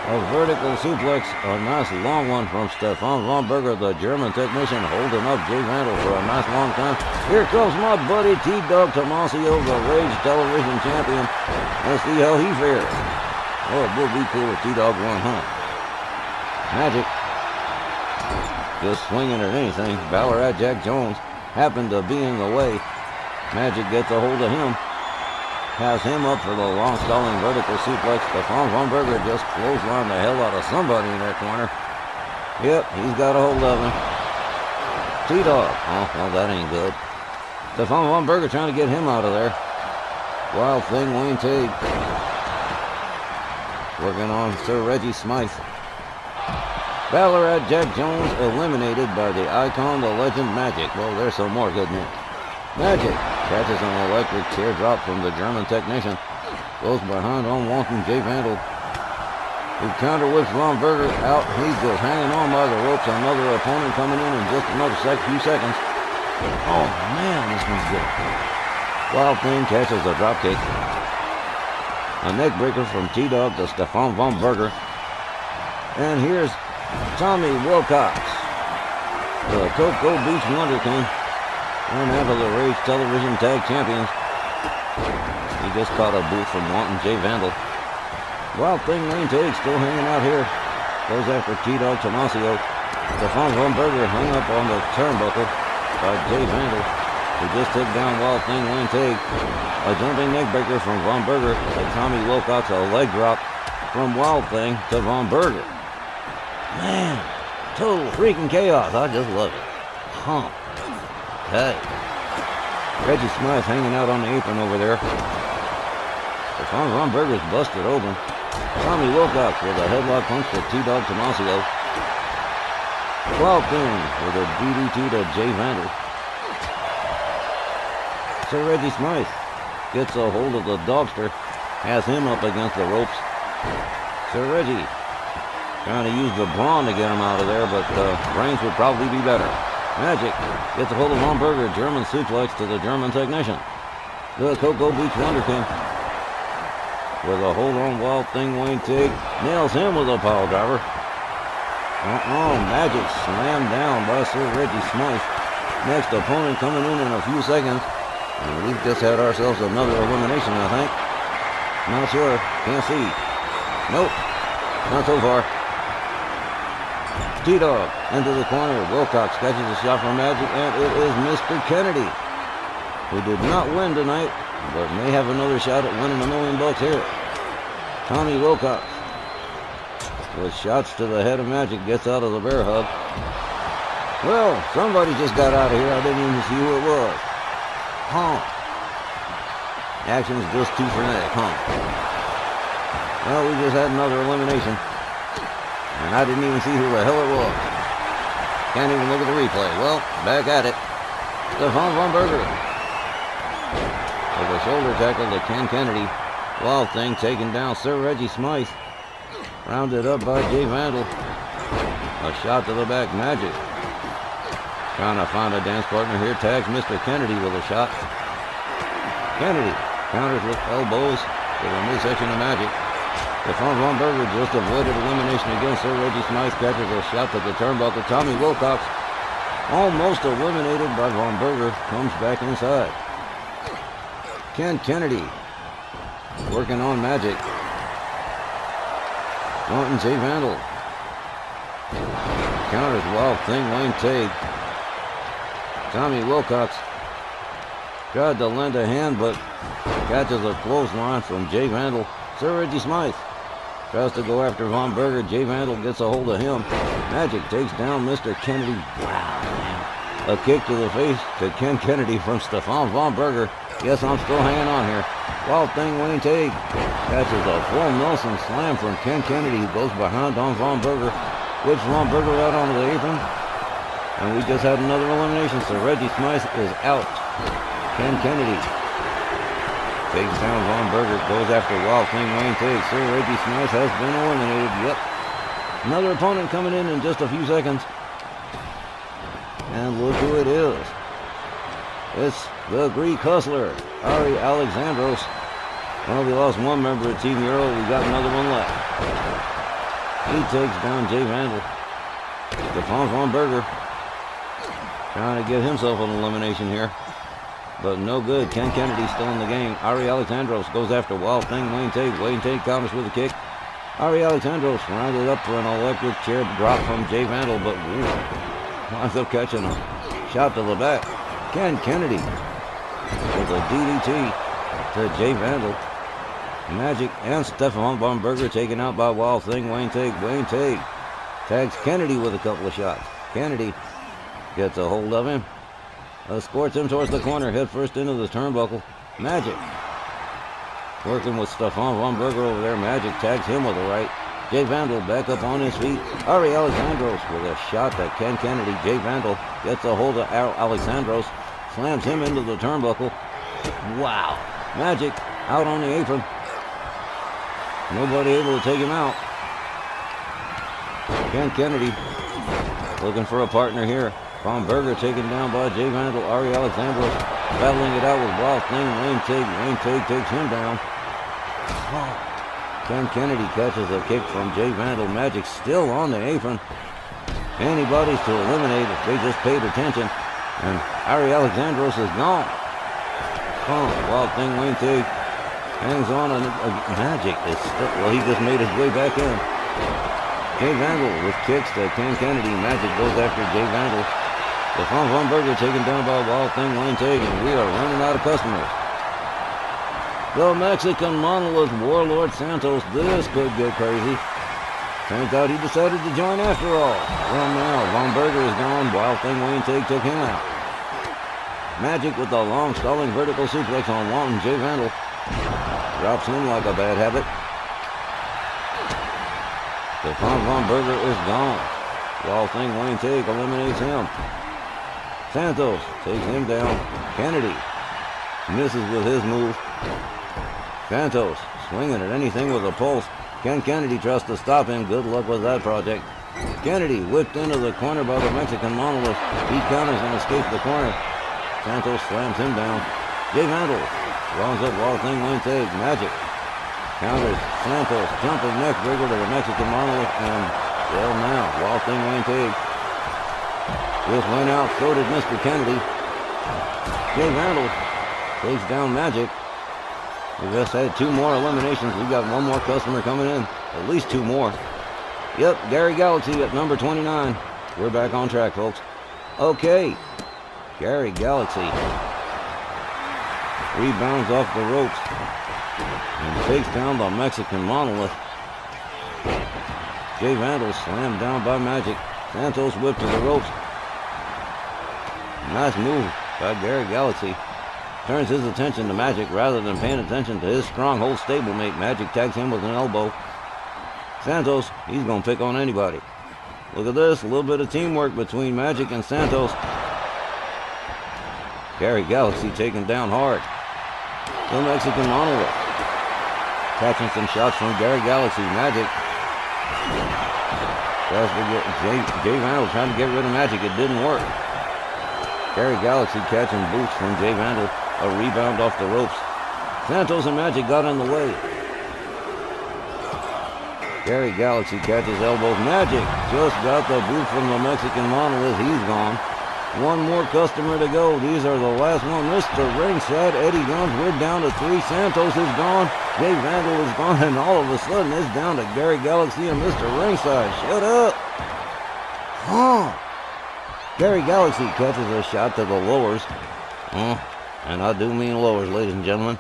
A vertical suplex, a nice long one from Stefan Von Berger, the German technician, holding up Jay Vandal for a nice long time. Here comes my buddy T-Dog Tomasio, the Rage Television Champion. Let's see how he fares. Oh, it would be cool if T-Dog won, huh? Magic just swinging at anything. Ballarat Jack Jones happened to be in the way. Magic gets a hold of him. Has him up for the long stalling vertical suplex. Stefan Von Berger just clotheslined the hell out of somebody in that corner. Yep, he's got a hold of him. T-Dog. Oh, well, that ain't good. Stefan Von Berger trying to get him out of there. Wild Thing Wayne Tate working on Sir Reggie Smythe. Ballarat Jack Jones eliminated by the icon, the legend Magic. Well, there's some more good news. Magic catches an electric teardrop from the German technician. Goes behind on Wanton Jay Vandal. He counter whips Von Berger out. He's just hanging on by the ropes. Another opponent coming in just another few seconds. Oh man, this one's good. Wild Thing catches a drop kick. A neck breaker from T-Dog to Stefan Von Berger. And here's Tommy Wilcox, the Cocoa Beach Wonder King. And half of the Rage Television Tag Champions. He just caught a boot from Wanton Jay Vandal. Wild Thing Wayne Tate still hanging out here. Goes after T-Dog Tomasio. Stefan Von Berger hung up on the turnbuckle by Jay Vandal, who just took down Wild Thing Wayne Tate. A jumping neckbreaker from Von Berger. And Tommy Wilcox, a leg drop from Wild Thing to Von Berger. Man, total freaking chaos. I just love it. Huh. Okay. Reggie Smythe hanging out on the apron over there. Stefan Von Berger's busted open. Tommy Wilcox with a headlock punch to T-Dog Tomasio. Wild Thing with a DDT to Jay Vandal. Sir Reggie Smythe gets a hold of the Dogster. Has him up against the ropes. Sir Reggie trying to use the brawn to get him out of there, but brains would probably be better. Magic gets a hold of Von Berger, German suplex to the German technician. The Cocoa Beach Wonder King with a hold on Wild Thing Wayne Tate. Nails him with a pile driver. Magic slammed down by Sir Reggie Smythe. Next opponent coming in a few seconds. And we've just had ourselves another elimination, I think. Not sure. Can't see. Nope. Not so far. T-Dog into the corner. Wilcox catches a shot from Magic, and it is Mr. Kennedy, who did not win tonight, but may have another shot at winning $1 million here. Tommy Wilcox, with shots to the head of Magic, gets out of the bear hug. Well, somebody just got out of here. I didn't even see who it was. Huh. Action's just too frenetic, huh? Well, we just had another elimination. And I didn't even see who the hell it was. Can't even look at the replay. Well, back at it. Stefan Von Berger. With a shoulder tackle to Ken Kennedy. Wild Thing taking down Sir Reggie Smythe. Rounded up by Jay Vandal. A shot to the back, Magic. Trying to find a dance partner here. Tags Mr. Kennedy with a shot. Kennedy counters with elbows to the midsection of Magic. Stefan Von Berger just avoided elimination again. Sir Reggie Smythe catches a shot to the turnbuckle. Tommy Wilcox, almost eliminated by Von Berger, comes back inside. Ken Kennedy working on Magic. Wanting Jay Vandal. Counters Wild Thing, Wayne Tague. Tommy Wilcox tried to lend a hand, but catches a clothesline from Jay Vandal. Sir Reggie Smythe tries to go after Von Berger. Jay Vandal gets a hold of him. Magic takes down Mr. Kennedy. Wow, man. A kick to the face to Ken Kennedy from Stefan Von Berger. Yes, I'm still hanging on here. Wild Thing, Wayne Tague catches a full Nelson slam from Ken Kennedy, who goes behind on Von Berger. Whips Von Berger out onto the apron. And we just had another elimination, so Reggie Smythe is out. Ken Kennedy takes down Von Berger, goes after Wild Thing, Wayne Tague. Sir Reggie Smythe has been eliminated. Yep. Another opponent coming in just a few seconds. And look who it is. It's the Greek Hustler, Ari Alexandros. Well, we lost one member of Team Euro. We got another one left. He takes down Jay Vandal. Stefan Von Berger trying to get himself an elimination here. But no good. Ken Kennedy still in the game. Ari Alexandros goes after Wild Thing, Wayne Tague. Wayne Tague counters with a kick. Ari Alexandros rounded up for an electric chair drop from Jay Vandal, but winds up catching a shot to the back. Ken Kennedy with a DDT to Jay Vandal. Magic and Stefan Von Berger taken out by Wild Thing, Wayne Tague. Wayne Tague tags Kennedy with a couple of shots. Kennedy gets a hold of him. Escorts him towards the corner, head first into the turnbuckle. Magic working with Stefan Von Berger over there. Magic tags him with a right. Jay Vandal back up on his feet. Ari Alexandros with a shot to Ken Kennedy. Jay Vandal gets a hold of Alexandros, slams him into the turnbuckle. Wow. Magic out on the apron. Nobody able to take him out. Ken Kennedy looking for a partner here. Von Berger taken down by Jay Vandal. Ari Alexandros battling it out with Wild Thing, Wayne Tague. Wayne Tague takes him down. Ken Kennedy catches a kick from Jay Vandal. Magic still on the apron. Anybody's to eliminate if they just paid attention. And Ari Alexandros is gone. Wild Thing, Wayne Tague hangs on, and Magic is still, well, he just made his way back in. Jay Vandal with kicks to Ken Kennedy. Magic goes after Jay Vandal. Stefan Von Berger taken down by Wild Thing, Wayne Tague, and we are running out of customers. The Mexican Monolith Warlord Santos. This could get crazy. Turns out he decided to join after all. Well, now Von Berger is gone. Wild Thing, Wayne Tague took him out. Magic with the long stalling vertical suplex on Walton. Jay Vandal drops him like a bad habit. Stefan Von Berger is gone. Wild Thing, Wayne Tague eliminates him. Santos takes him down. Kennedy misses with his move. Santos swinging at anything with a pulse. Ken Kennedy tries to stop him. Good luck with that project. Kennedy whipped into the corner by the Mexican Monolith. He counters and escapes the corner. Santos slams him down. Jay Vandal runs up Wild Thing, Wayne Tague. Magic counters Santos. Jumping neck breaker to the Mexican Monolith. And, well, now, Wild Thing, Wayne Tague just went out. So did Mr. Kennedy. Jay Vandal takes down Magic. We just had 2 more eliminations. We got 1 more customer coming in. At least 2 more. Yep, Gary Galaxy at number 29. We're back on track, folks. Okay. Gary Galaxy rebounds off the ropes and takes down the Mexican Monolith. Jay Vandal slammed down by Magic. Santos whipped to the ropes. Nice move by Gary Galaxy. Turns his attention to Magic rather than paying attention to his stronghold stablemate. Magic tags him with an elbow. Santos, he's going to pick on anybody. Look at this, a little bit of teamwork between Magic and Santos. Gary Galaxy taken down hard. The Mexican monolith. Catching some shots from Gary Galaxy. Magic tries to get Jay Vandal trying to get rid of Magic. It didn't work. Gary Galaxy catching boots from Jay Vandal. A rebound off the ropes. Santos and Magic got in the way. Gary Galaxy catches elbows. Magic just got the boot from the Mexican monolith. He's gone. One more customer to go. These are the last one. Mr. Ringside, Eddie Guns, we're down to 3. Santos is gone. Jay Vandal is gone. And all of a sudden, it's down to Gary Galaxy and Mr. Ringside. Shut up. Gary Galaxy catches a shot to the lowers. And I do mean lowers, ladies and gentlemen.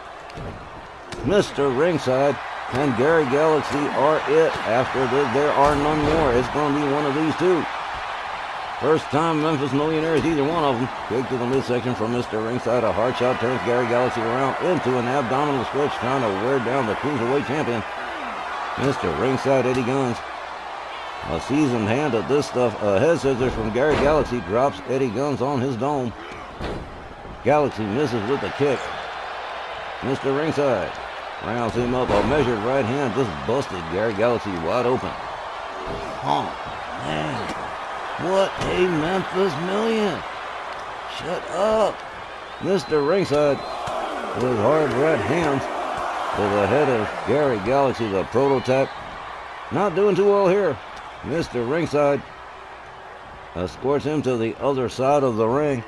Mr. Ringside and Gary Galaxy are it. After this, there are none more. It's going to be one of these two. First time Memphis Millionaires, either one of them. Kick to the midsection from Mr. Ringside. A hard shot turns Gary Galaxy around into an abdominal stretch, trying to wear down the Cruiserweight champion. Mr. Ringside, Eddie Guns. A seasoned hand at this stuff. A head scissors from Gary Galaxy drops Eddie Guns on his dome. Galaxy misses with the kick. Mr. Ringside rounds him up. A measured right hand just busted Gary Galaxy wide open. Man. What a Memphis Million. Shut up. Mr. Ringside with hard right hands to the head of Gary Galaxy, the prototype. Not doing too well here. Mr. Ringside escorts him to the other side of the ring.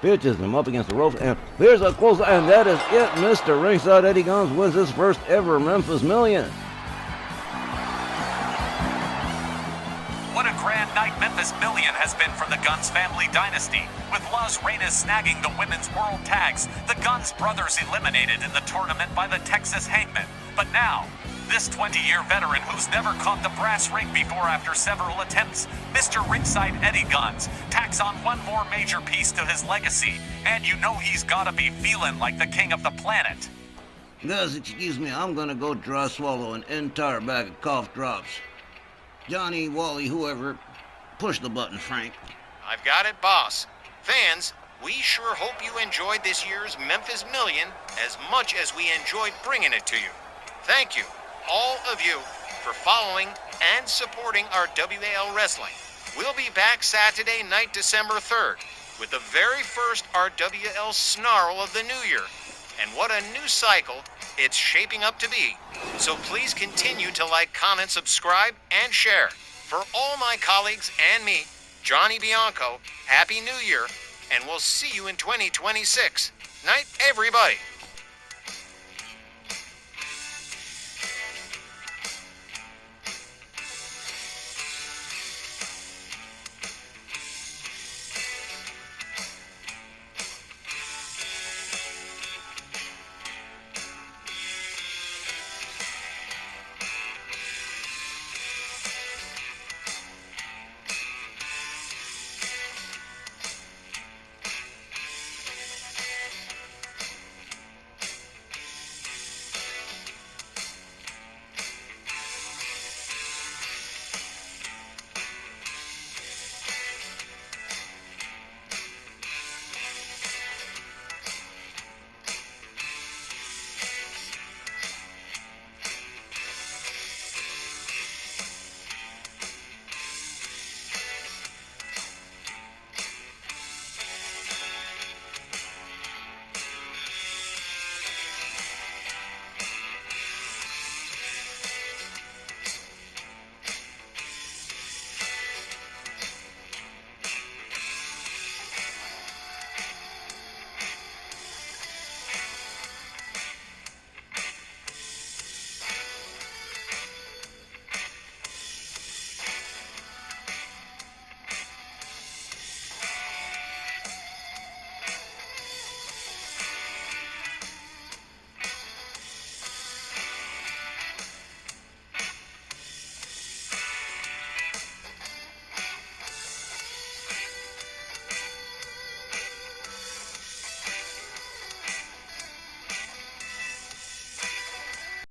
Pitches him up against the ropes, and there's a close, and that is it. Mr. Ringside, Eddie Guns wins his first ever Memphis Million. What a grand night Memphis Million has been for the Guns family dynasty. With Las Reinas snagging the women's world tags, the Guns brothers eliminated in the tournament by the Texas Hangman. But now, this 20-year veteran who's never caught the brass ring before after several attempts, Mr. Ringside Eddie Guns, tacks on one more major piece to his legacy. And you know he's gotta be feeling like the king of the planet. Guys, excuse me, I'm gonna go dry swallow an entire bag of cough drops. Johnny, Wally, whoever, push the button, Frank. I've got it, boss. Fans, we sure hope you enjoyed this year's Memphis Million as much as we enjoyed bringing it to you. Thank you, all of you, for following and supporting our WAL Wrestling. We'll be back Saturday night, December 3rd, with the very first RWL Snarl of the new year. And what a new cycle it's shaping up to be. So please continue to like, comment, subscribe, and share. For all my colleagues and me, Johnny Bianco, Happy New Year, and we'll see you in 2026. Night, everybody.